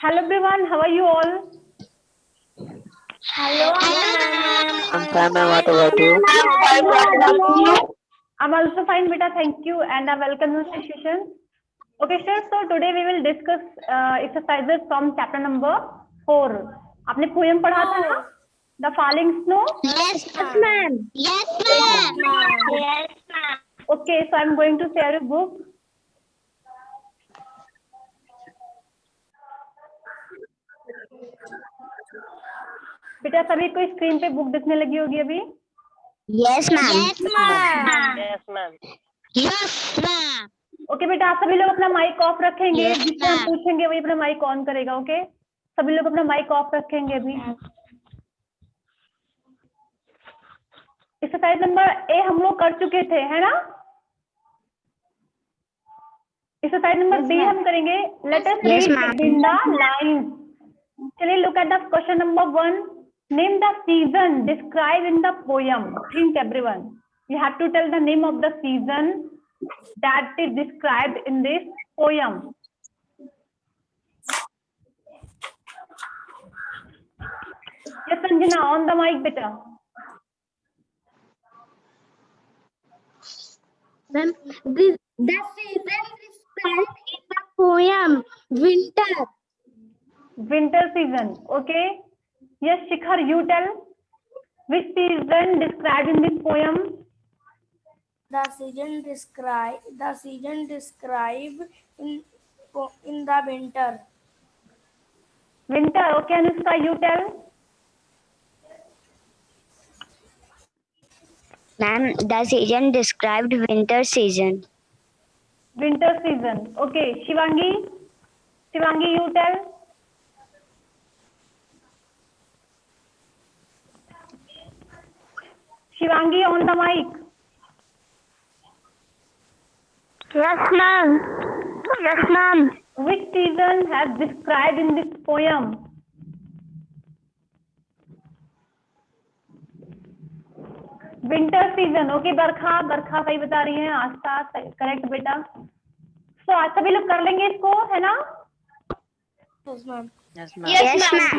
Hello everyone, how are you all? Hello, ma'am. I'm fine, ma'am. What about you? I'm also fine, beta. Thank you, and I welcome you to the session. Okay, sure. So today we will discuss exercises from chapter number 4. आपने poem पढ़ा था ना? The Falling Snow. Yes, ma'am. Yes, ma'am. Yes, ma'am. Okay, so I'm going to share a book. बेटा सभी को screen पे book दिखने लगी होगी अभी? Yes, ma'am. Yes, ma'am. Yes, ma'am. Yes, ma'am. Okay बेटा, आप सभी लोग अपना माइक ऑफ रखेंगे। Yes, जिससे हम ma'am. पूछेंगे वही अपना माइक ऑन करेगा। ओके, सभी लोग अपना माइक ऑफ रखेंगे अभी। एक्सरसाइज नंबर ए हम लोग कर चुके थे, है ना? एक्सरसाइज नंबर बी हम करेंगे। Let us Yes, read ma'am. In the lines. चलिए look at the question number 1। Name the season describe in the poem. Think everyone, you have to tell the name of the season that is described in this poem. Yes, Sanjana, on the mic, beta. Ma'am, the season described in the poem winter. Winter season. Okay. Yes, Shikhar, you tell. Which season described in this poem? The season described in the winter. Winter. Okay, Anushka, you tell. Ma'am, the season described winter season. Winter season. Okay, Shivangi. Shivangi, you tell. Shivangi, on the mic. Yes, ma'am. Yes, ma'am. Which season has described in this poem? Winter season. Okay, बरखा बरखा वही बता रही हैं। आस्था correct बेटा। तो आज सभी लोग कर लेंगे इसको, है ना? Yes, ma'am. Yes, ma'am. Yes, ma'am.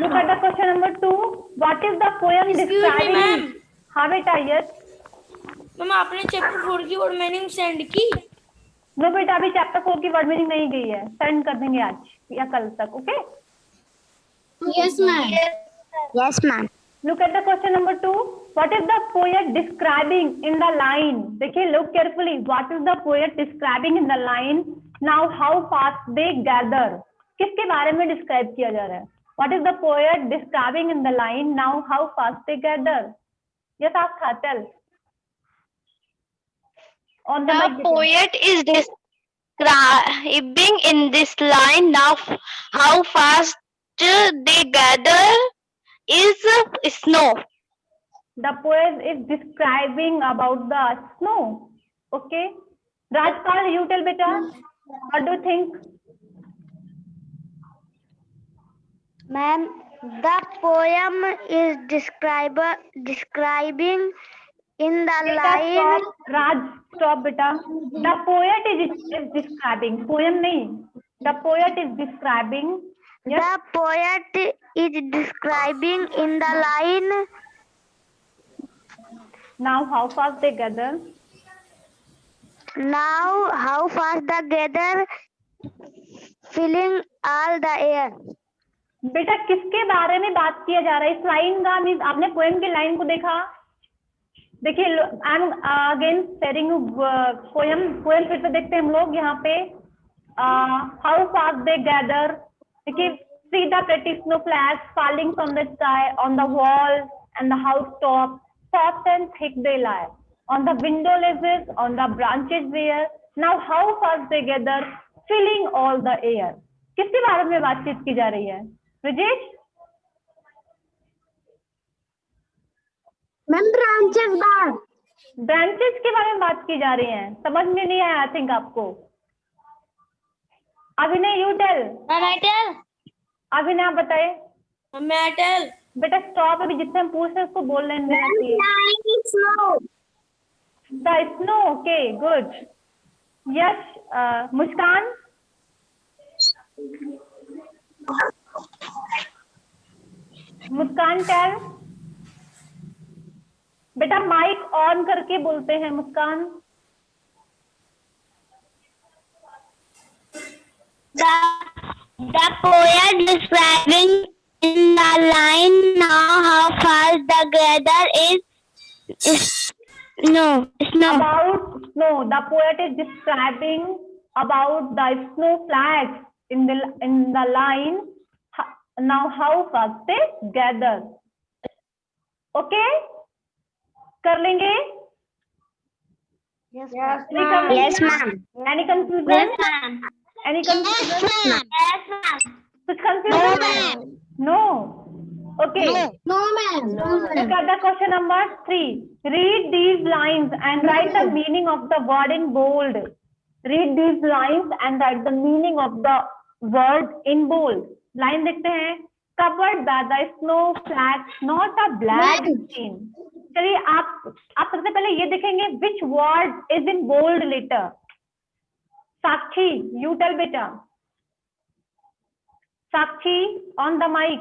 Look at the question number 2. What is the poem Excuse me, describing? ma'am. हाँ बेटा, yes. मैम आपने चैप्टर 4 की वर्ड मीनिंग सेंड की? नो बेटा, अभी चैप्टर 4 की वर्ड मीनिंग नहीं गई है। सेंड कर देंगे आज या कल तक। Okay. Yes, ma'am. Yes, ma'am. Look at the question number 2. What is the poet describing in the line? देखिए, look carefully. What is the poet describing in the line? Now how fast they gather. किसके बारे में describe किया जा रहा है? What is the poet describing in the line? Now how fast they gather. Yes, Astha, tell. On the mic, The poet is describing in this line now how fast they gather is snow. The poet is describing about the snow. Okay. Rajpal, you tell beta. What do you think? Ma'am, the poem is describing in the Beta, line. stop. Raj, stop beta. The poet is describing. Poem nahi. The poet is describing. Yes. The poet is describing in the line. Now how fast they gather. Now how fast they gather, filling all the air. बेटा किसके बारे में बात किया जा रहा है? इस लाइन का मीन्स आपने पोएम की लाइन को देखा? देखिए, I am again sharing poem फिर से देखते हैं हम लोग। यहाँ पे हाउ फास्ट दे गैदर। देखिए, see the pretty snowflakes falling from the sky on the wall and the house top, soft and thick they lie on the window ledges, on the branches there. Now how fast they gather, filling all the air. किसके बारे में बातचीत की जा रही है? Brijesh? Ma'am, branches के बारे में बात की जा रही है। समझ में नहीं आया आई थिंक आपको। अभिनय, यू टेल। मेटल। अभिनय आप बताए। मेटल। बेटा स्टॉप, अभी जिससे हम पूछ रहे हैं उसको बोल लेने देना चाहिए। The snow. Okay, good. Yash, Muskaan. Muskaan tell. बेटा माइक ऑन करके बोलते हैं मुस्कान। The poet describing in the line now how fast the gather is snow. About snow. The poet is describing about the snow flakes in the line. Now how fast they gather. Okay? कर लेंगे? Yes, Yes, ma'am. Any confusion? ma'am. Any confusion? Yes, ma'am. कुछ confusion? No. Okay. No, ma'am. Look at the question number 3. Read these lines and write the meaning of the word in bold. Read these lines and write the meaning of the word in bold. Line देखते हैं. Covered by the snow flakes, not a black skin. चलिए आप सबसे पहले ये देखेंगे which word is in bold letter. Sakshi, you tell बेटा. साक्षी on the mic.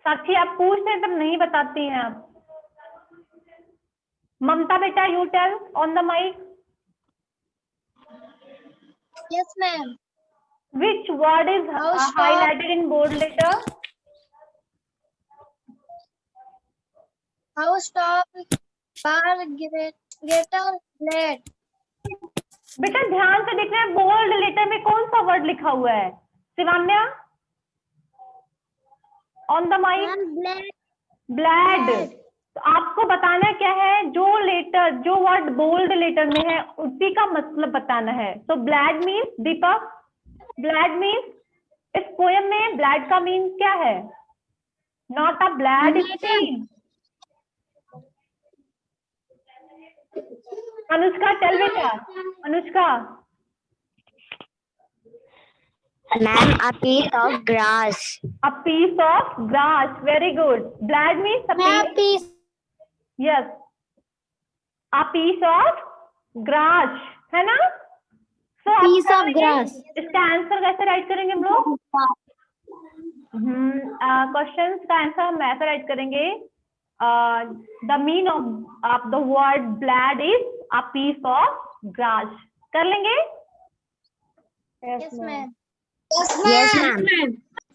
साक्षी आप पूछते हैं तब नहीं बताती हैं आप. ममता बेटा you tell on the mic. Yes, ma'am. Which word is highlighted in bold letter? How stop bar getter late. बेटा ध्यान से देखना है बोल्ड लेटर में कौन सा वर्ड लिखा हुआ है. Shivanya on the mic. Blade. तो आपको बताना क्या है, जो वर्ड बोल्ड लेटर में है उसी का मतलब बताना है. तो blade means, Deepak, blade means इस पोएम में ब्लैड का मीन्स क्या है? Not a blade stain. Anushka tell बेटा. Anushka. Ma'am, a piece of grass. A piece of grass. Very good. Blad means a piece. Yes. A piece of grass. है ना? So Piece of grass. इसका answer कैसे right करेंगे हम लोग? Questions का answer हम ऐसे राइट करेंगे. The meaning of the word blad is a piece of grass. कर लेंगे? Yes, ma'am. Yes, ma'am.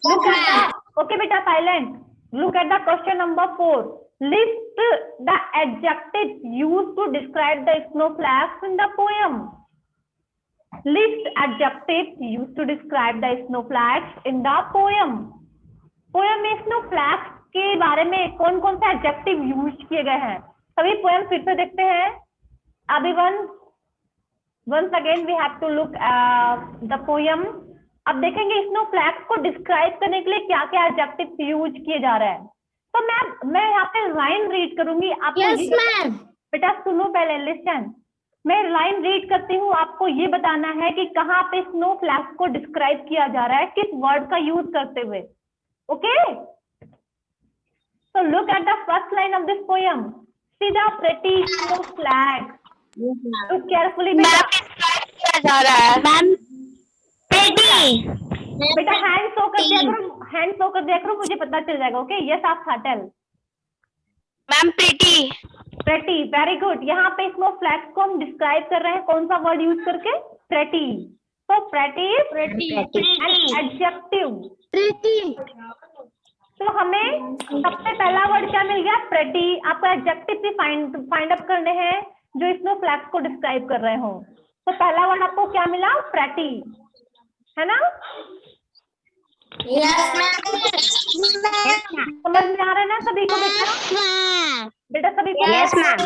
Look at okay beta silent. Look at the question number 4. List the adjectives used to describe the snowflakes in the poem. List adjectives used to describe the snowflakes in the poem. Poem में snowflakes के बारे में कौन कौन से adjective use किए गए हैं? सभी poem फिर से देखते हैं. अभी once again we have to look the poem. अब देखेंगे स्नो फ्लैक्स को डिस्क्राइब करने के लिए क्या क्या एडजेक्टिव्स यूज किए जा रहे हैं. तो मैं यहाँ पे लाइन रीड करूंगी. आपको Yes, ma'am. बेटा सुनो पहले, लिसन. मैं लाइन रीड करती हूँ, आपको ये बताना है कि कहाँ पे स्नो फ्लैक्स को डिस्क्राइब किया जा रहा है, किस वर्ड का यूज करते हुए. Okay, so look at the first line of this poem. C the pretty snow flags. Look carefully Ma'am, बेटा हैंड शो कर दिया करो, मुझे पता चल जाएगा. ओके, यस आप tell. Ma'am, pretty. Pretty. Very good. यहाँ पे स्नो फ्लैग्स को हम डिस्क्राइब कर रहे हैं कौन सा वर्ड यूज करके? प्रेटी. तो प्रेटी एन एडजेक्टिव. तो हमें सबसे पहला वर्ड क्या मिल गया? प्रेटी. आपको एडजेक्टिव भी फाइंड अप करने हैं जो स्नो फ्लैग्स को डिस्क्राइब कर रहे हो. तो पहला वर्ड आपको क्या मिला? प्रेटी, है ना? Yes, ma'am. समझ में आ रहा है ना सभी को? बेटा सभी को? Yes, ma'am.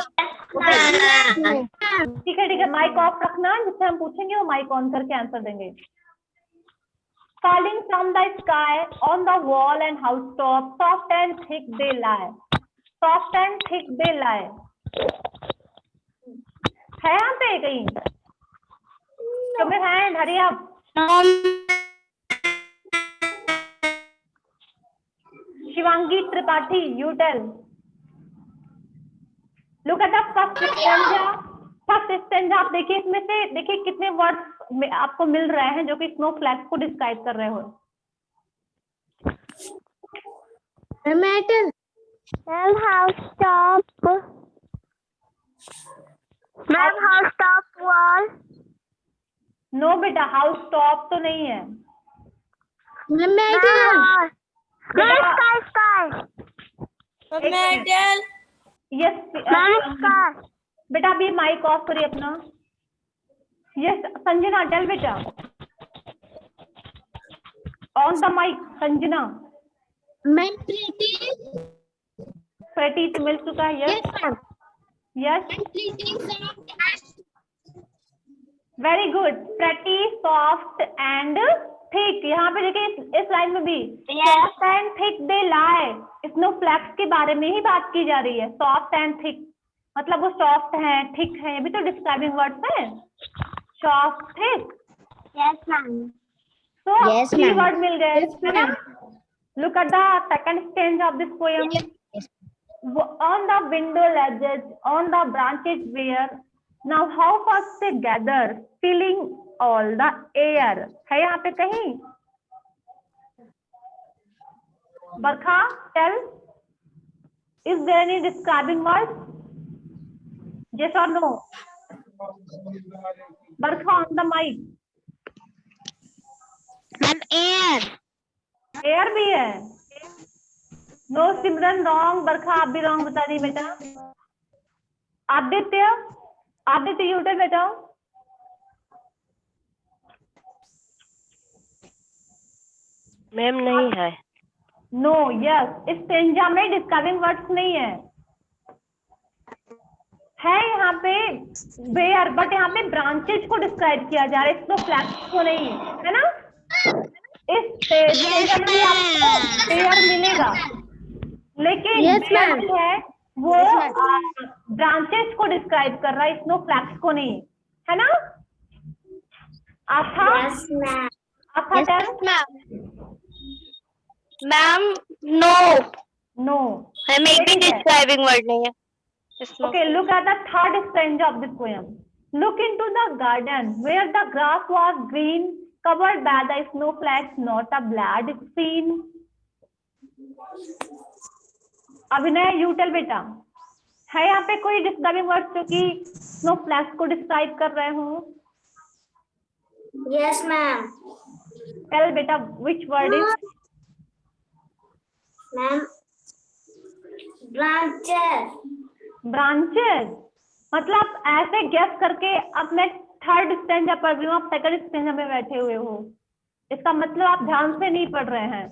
ठीक है. माइक ऑफ रखना, जिससे हम पूछेंगे वो माइक ऑन करके आंसर देंगे. Falling from the sky on the wall and housetop, soft and thick they lie. Soft and thick they lie. है यहाँ पे कहीं? Come hand, hurry up. Shivangi Tripathi, you tell. Look at the first stanza. First stanza आप देखिए, इसमें से देखिए कितने वर्ड्स आपको मिल रहे हैं जो कि स्नो फ्लैक्स को डिस्क्राइब कर रहे हो। Ma'am, house top. Ma'am, house top wall. No बेटा, हाउस टॉप तो नहीं है। Ma'am, sky. Metal. Yes Ma'am, sky. बेटा, अभी माइक ऑफ करिए अपना। यस संजना, टेल बेटा, on the mic Sanjana. Ma'am, pretty. Pretty तो मिल चुका है। Yes ma'am. Yes, Pretty soft. Very good. Pretty, soft and thick. यहाँ पे देखिए इस लाइन में भी सॉफ्ट एंड थिक दे लाए, स्नो फ्लैक्स के बारे में ही बात की जा रही है। सॉफ्ट एंड थिक मतलब वो सॉफ्ट है, थिक है, ये भी तो डिस्क्राइबिंग वर्ड्स हैं। Soft, thick. Yes, ma'am. तो Yes, थ्री ma'am. वर्ड मिल गए, Yes, है ना? ma'am. Look at the second stanza of this poem. On the window ledges, on the branches where, now how fast they gather, filling all the air. है यहाँ पे कहीं? बरखा, tell. Is there any describing word? Yes or no? Barkha on the mic. Ma'am, air. Air भी है। No सिमरन wrong, बरखा आप भी wrong बता दी बेटा। आदित्य, आदित्य यूटर बेटा। मैम नहीं है। नो, यस, इस स्टेंजा में डिस्क्राइबिंग वर्ड्स नहीं है यहाँ पे वेयर, बट यहाँ पे ब्रांचेज को डिस्क्राइब किया जा रहा है, इसको फ्लैक्स को नहीं, है ना? इस स्टेंजा में आपको एयर मिलेगा, लेकिन जो है वो ब्रांचेस को डिस्क्राइब कर रहा है, स्नो फ्लैक्स को नहीं, है ना? आथा, आथा टेल। मैम नो, नो, हमें एक भी डिस्क्राइबिंग वर्ड नहीं है। Okay, look at the third stanza of this poem. Look into the garden where the grass was green, covered by the snowflakes, not a blade seen. अभिनय, you tell बेटा, है यहाँ पे कोई डिस्क्राइबिंग वर्ड जो कि snowflakes को describe कर रहे हो? Yes, ma'am. Tell बेटा, which word is? Ma'am, branches. Branches मतलब ऐसे गेस करके अब मैं थर्ड स्टेंजा पढ़ रही हूँ, आप सेकंड स्टेंजा में बैठे हुए हो, इसका मतलब आप ध्यान से नहीं पढ़ रहे हैं।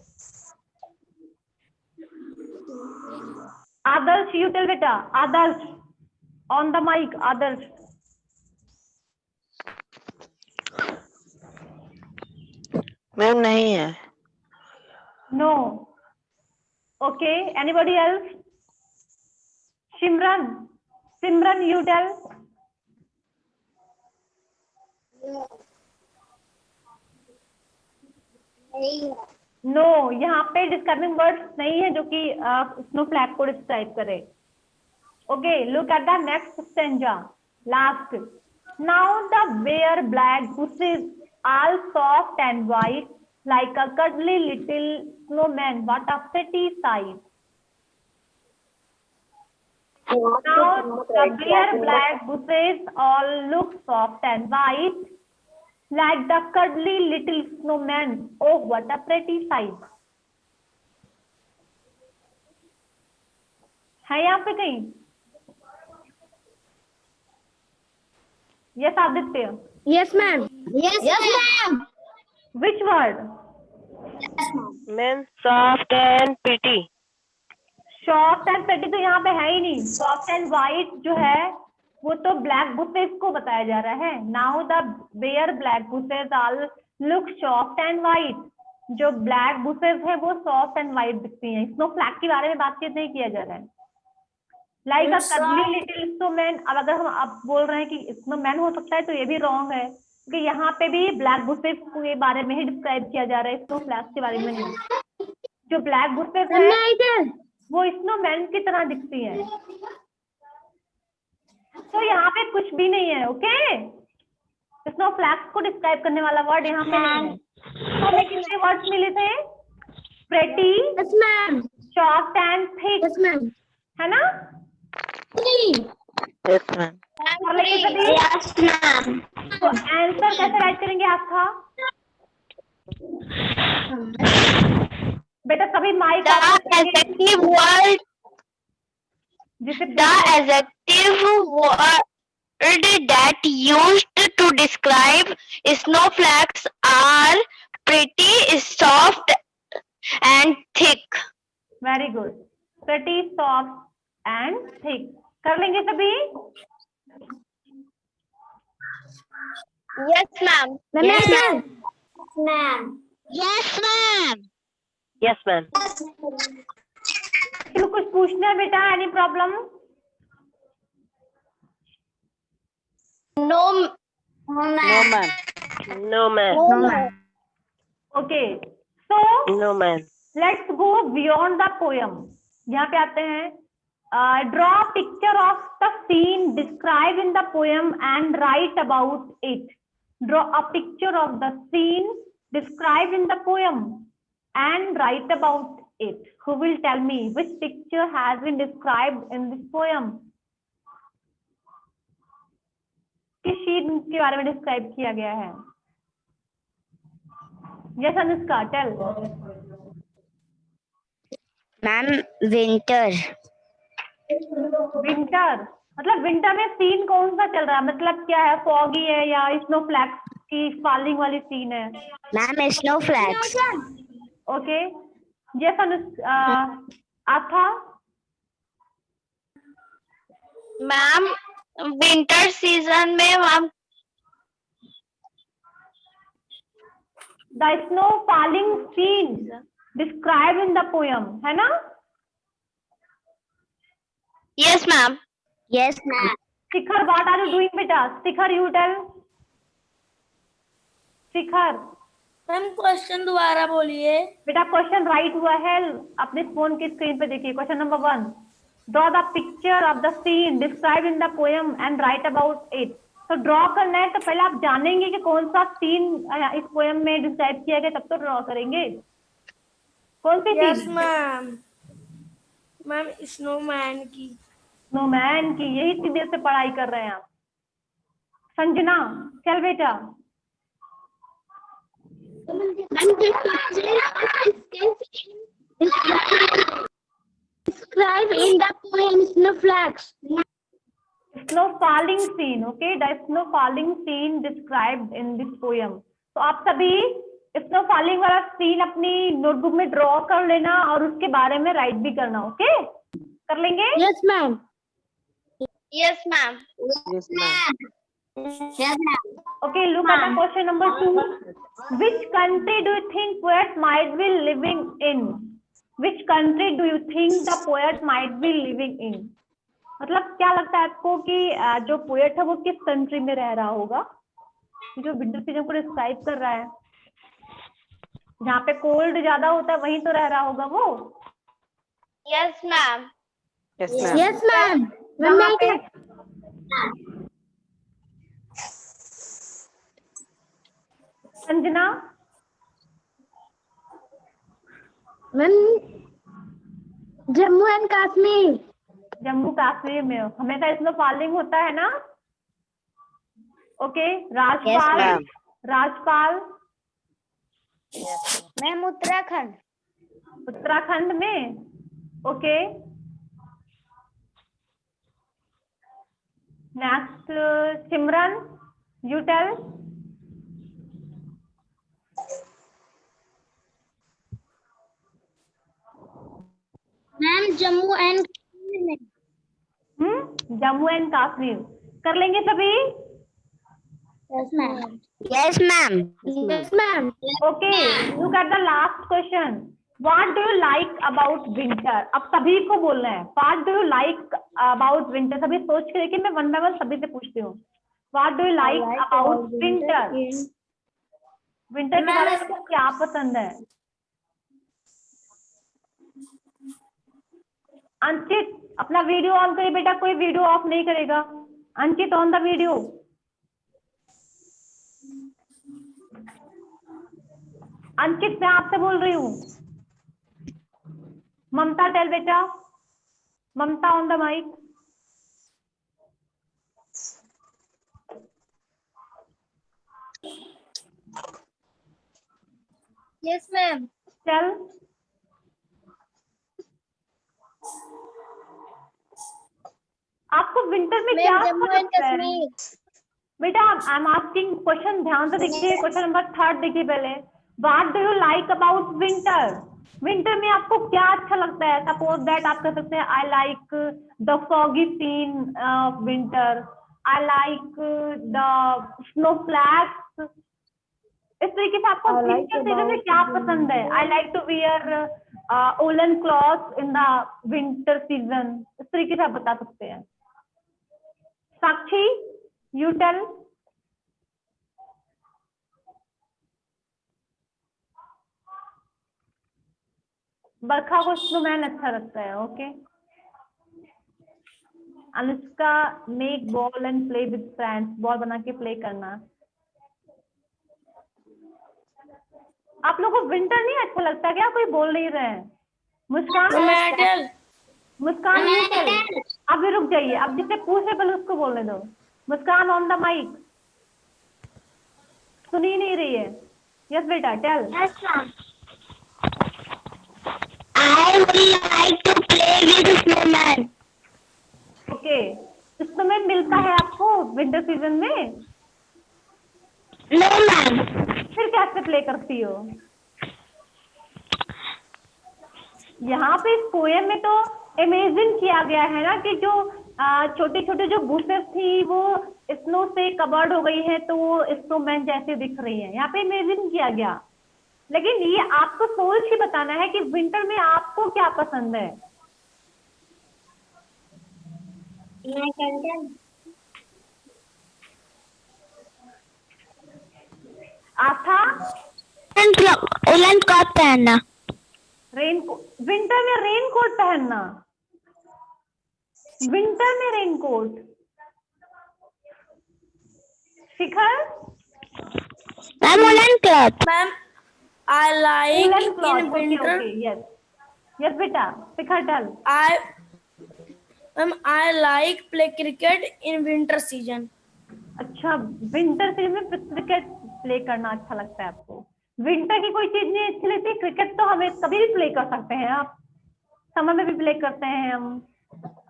आदर्श, यू टेल बेटा, Adarsh on the mic. Adarsh, ma'am नहीं है। No, okay, anybody else? Simran, Simran you tell. No, यहाँ पे डिस्क्राइबिंग वर्ड्स नहीं है जो कि स्नो फ्लैग को डिस्क्राइब करे। Okay, look at the next stanza, last. Now the bare black bushes all soft and white like a cuddly little snowman, what a pretty sight. Now the bare black bushes all look soft and white like the cuddly little snowman. Oh, what a pretty sight. है यहाँ पे कहीं? Yes, Aditya. Yes, ma'am. Yes, ma'am. Which word? Ma'am soft and pretty. Soft and pretty तो यहाँ पे है ही नहीं। Soft and white जो है वो तो ब्लैक बुशेस को बताया जा रहा है। Now the bare black bushes all look soft and white. जो ब्लैक बुशेस है वो सॉफ्ट एंड वाइट दिखती हैं। स्नो फ्लैग के बारे में बातचीत नहीं किया जा रहा है। Like a cuddly little snowman. अब अगर हम अब बोल रहे हैं कि स्नोमैन हो सकता है तो ये भी रॉन्ग है, क्योंकि यहाँ पे भी ब्लैक बुशेस के बारे में ही डिस्क्राइब किया जा रहा है, स्नो फ्लैग के बारे में नहीं। जो ब्लैक बुशेस है वो स्नोमैन की तरह दिखती है। तो यहाँ पे कुछ भी नहीं है, ओके। स्नोफ्लैक्स को डिस्क्राइब करने वाला वर्ड यहाँ पे नहीं है। तो हमें कितने वर्ड्स मिले थे? Pretty, yes ma'am, soft and thick, yes ma'am, है ना? यस मैम, कर लेंगे सभी? Yes, ma'am. तो आंसर कैसे राइट करेंगे आपका? बेटा सभी माइक The adjective word, जिसे the adjective word that used to describe snowflakes are pretty, soft, and thick. Very good, pretty, soft and thick. कर लेंगे सभी? Yes, ma'am. Yes, ma'am. Ma'am. Yes, ma'am. Yes ma'am, चलो कुछ पूछना है बेटा? Any problem? No, no ma'am, no ma'am, okay, so no ma'am, let's go beyond the poem. यहाँ पे आते हैं, draw picture of the scene describe in the poem and write about it. Draw a picture of the scene describe in the poem and write about it. Who will tell me which picture has been described in this poem? किस scene के बारे में describe किया गया है? Yes, Anushka, tell. Ma'am winter. Winter मतलब winter में scene कौन सा चल रहा है? मतलब क्या है, फॉगी है या स्नोफ्लैक्स की फॉलिंग वाली सीन है? Ma'am snowflakes. Okay, yes Anushka, आथा। मैम विंटर सीजन में ma'am the snow falling scene describe in the poem, है ना? Yes ma'am yes ma'am. Shikhar, what are you doing बेटा? Shikhar, you tell. Shikhar ma'am question दोबारा बोलिए। बेटा क्वेश्चन राइट हुआ है, अपने फोन की स्क्रीन पे देखिए। Question number 1, draw the picture of the scene describe in the poem and write about it. तो ड्रॉ करना है तो पहले आप जानेंगे कि कौन सा सीन इस पोयम में डिस्क्राइब किया गया, तब तो ड्रॉ करेंगे। कौन सी yes scene? Ma'am, ma'am snowman की। स्नोमैन की, यही सीधे से पढ़ाई कर रहे हैं आप। संजना, चल बेटा। Describe in the poem snowflakes. Snow falling scene, okay? The snow falling scene described in this poem. तो आप सभी स्नो फॉलिंग वाला सीन अपनी नोटबुक में ड्रॉ कर लेना और उसके बारे में राइट भी करना, ओके? कर लेंगे? Yes, ma'am. Yes ma'am Yes, ma'am. Okay, look at the question number 2. Which country do you think poet might be living in? Which country do you think the poet might be living in? मतलब क्या लगता है आपको कि जो poet है वो किस कंट्री में रह रहा होगा? जो विंटर सीजन को डिस्क्राइब कर रहा है, जहाँ पे कोल्ड ज्यादा होता है वहीं तो रह रहा होगा वो। Yes ma'am Yes, ma'am. Yes, ma'am. जहाँ पे Sanjana, Ma'am, Jammu and Kashmir. Jammu Kashmir में हमेशा इसमें फॉलिंग होता है ना? Okay, Rajpal, ma'am. Rajpal ma'am Uttarakhand. Uttarakhand में, okay. Next Simran, you tell. Ma'am, Jammu and Kashmir. Jammu and Kashmir. कर लेंगे सभी? Yes, ma'am. Yes ma'am. Yes, ma'am. Okay, look at the last question. What do you like about winter? अब सभी को बोलना है, what do you like about winter. सभी सोच के देखिए, मैं वन बाय वन सभी से पूछती हूँ। What do you like about winter? Winter के बारे में आपको क्या पसंद है? अंकित, अपना वीडियो ऑन करिए बेटा, कोई वीडियो ऑफ नहीं करेगा। Ankit on the video. Ankit मैं आपसे बोल रही हूँ। ममता टेल बेटा, Mamta on the mic. Yes, ma'am. Tell. आपको विंटर में क्या Ma'am, अच्छा Jammu and लगता है? Kashmir. बेटा आई एम आस्किंग क्वेश्चन, ध्यान से देखिए। क्वेश्चन नंबर 3 देखिए पहले। What do you like about winter? Winter में आपको क्या अच्छा लगता है? सपोज दैट आप कह सकते हैं I like the foggy scene of winter, I like the snowflakes. इस तरीके से आपको विंटर सीजन में क्या पसंद है? I like to wear woollen clothes in the winter season. इस तरीके से आप बता सकते हैं। साक्षी, यू टेल। बरखा को स्नोमैन अच्छा लगता है। Okay. Anushka, make ball and play with friends, ball बना के प्ले करना। आप लोगों को विंटर नहीं अच्छा लगता क्या? कोई बोल नहीं रहे हैं। मुस्कान, मैं टेल। Muskan you tell. अभी रुक जाइए, अब जिससे पूछे पहले उसको बोलने दो। Muskaan on the mic. सुनी नहीं रही है। यस बेटा tell. Yes, ma'am. I would like to play with snowman. Okay, snowman मिलता है आपको विंटर सीजन में? No, ma'am. फिर कैसे प्ले करती हो? यहाँ पे इस पोएम में तो इमेजिन किया गया है ना कि जो छोटे छोटे जो बुशेस थी वो स्नो से कवर्ड हो गई है, तो वो स्नोमैन जैसे दिख रही है। यहाँ पे इमेजिन किया गया, लेकिन ये आपको सोच ही बताना है कि विंटर में आपको क्या पसंद है। आस्था, उलन कब पहनना? रेनकोट। विंटर में रेनकोट पहनना। विंटर में raincoat. Shikhar, ma'am woollen cloth. Ma'am I like woollen cloth. In okay winter. Okay, yes yes बेटा। Shikhar tell. I like play cricket in winter season. अच्छा, विंटर सीजन में क्रिकेट प्ले करना अच्छा लगता है आपको। विंटर की कोई चीज नहीं अच्छी लगती? क्रिकेट तो हमें कभी भी प्ले कर सकते हैं। आप समर में भी प्ले करते हैं हम।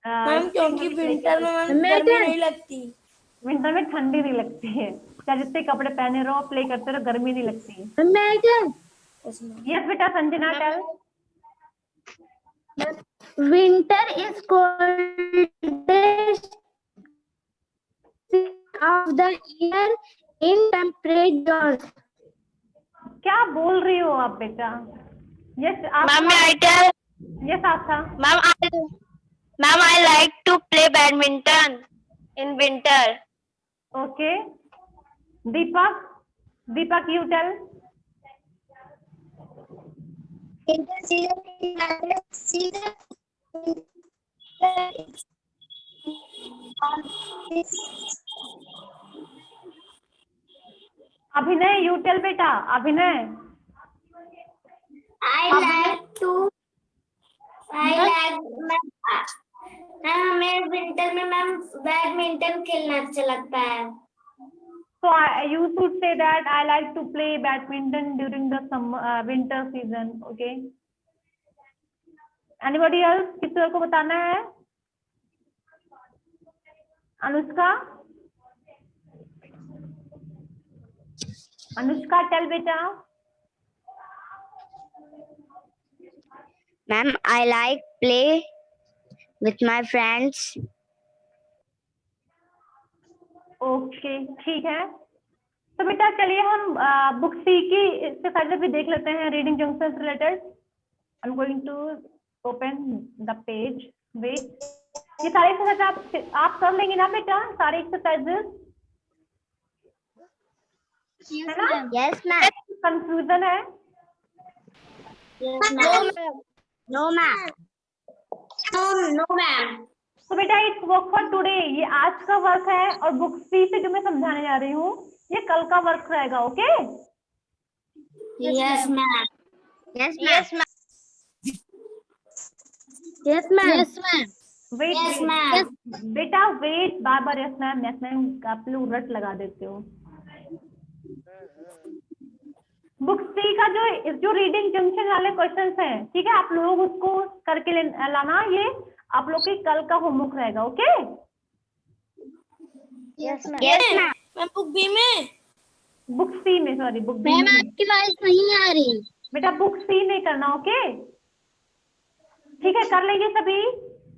मैम क्योंकि विंटर में मैम गर्मी नहीं लगती। विंटर में ठंडी नहीं लगती है, चाहे जितने कपड़े पहने रहो, प्ले करते रहो, गर्मी नहीं लगती है। यस बेटा। Sanjana tell. Winter is coldest of the year in temperatures. क्या बोल रही हो आप बेटा? Yes Ma'am, I tell. Yes Aastha. Ma'am, I like to play badminton in winter. Okay. Deepak, Deepak you tell. Abhinav you tell बेटा। अभिनय। हमें विंटर में मैम बैडमिंटन खेलना अच्छा लगता है। So you should say that I like to play badminton during the winter season. Okay. Anybody else? किसी और को बताना है? अनुष्का, अनुष्का टेल बेटा। Ma'am, I like play with my friends. Okay ठीक है। तो बेटा चलिए हम बुक सी की एक्सरसाइज भी देख लेते हैं, reading junction related. I am going to open the page. Wait, ये सारे एक्सरसाइज आप कर लेंगे ना बेटा? सारे एक्सरसाइजेस है ना? Yes, ma'am. कंफ्यूजन है? Yes, ma'am. No, ma'am. No, ma'am. तो बेटा इट्स वर्क फॉर टुडे, ये आज का वर्क है, और बुक सी से जो मैं समझाने जा रही हूँ ये कल का वर्क रहेगा। Okay Yes, ma'am. Yes, ma'am. Yes, ma'am. Yes, ma'am. Wait Yes, ma'am. बेटा वेट, बार बार यस मैम आप लोग रट लगा देते हो। बुक सी का जो रीडिंग जंक्शन वाले क्वेश्चंस हैं, ठीक है, आप लोग उसको करके लाना, ये आप लोग के कल का होमवर्क रहेगा। Okay Yes, ma'am. Yes, ma'am. Ma'am book B में बुक सी में, सॉरी बुक बी मैम में आपकी आवाज नहीं आ रही। बेटा, बुक सी में करना। ओके ठीक है, कर लेंगे सभी।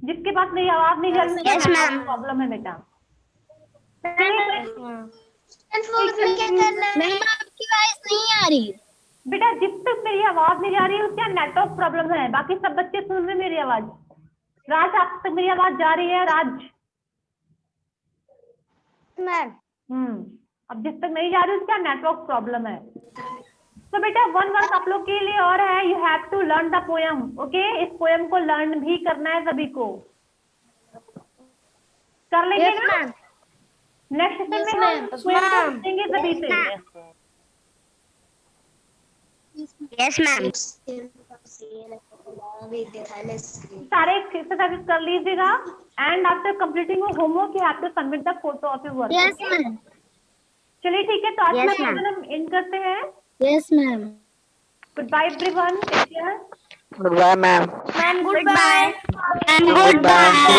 जिसके पास मेरी आवाज नहीं जा रही Yes, ma'am. प्रॉब्लम है बेटा। मैम आपकी आवाज नहीं आ रही। बेटा जिस तक मेरी आवाज नहीं जा रही है उसका नेटवर्क प्रॉब्लम है, बाकी सब बच्चे सुन रहे हैं मेरी आवाज। राज, आप तक मेरी आवाज जा रही है? राज मैम अब जिस तक नहीं जा रही उसका नेटवर्क प्रॉब्लम है। तो बेटा वन वर्क आप लोग के लिए और है, you have to learn the poem. Okay, इस पोएम को लर्न भी करना है सभी को। कर लेंगे Yes, ना? ma'am. नेक्स्ट सेशन Yes, में हम ma'am. पोएम को सुनेंगे सभी से। Yes, ma'am. सारे एक्सरसाइज कर लीजिएगा, and after completing homework you have to submit the photo of your work. Yes, ma'am. चलिए ठीक है, तो आज Yes, का ma'am. सेशन हम एंड करते हैं। Yes, ma'am. Goodbye everyone, take care. Goodbye, ma'am. Ma'am goodbye. And goodbye.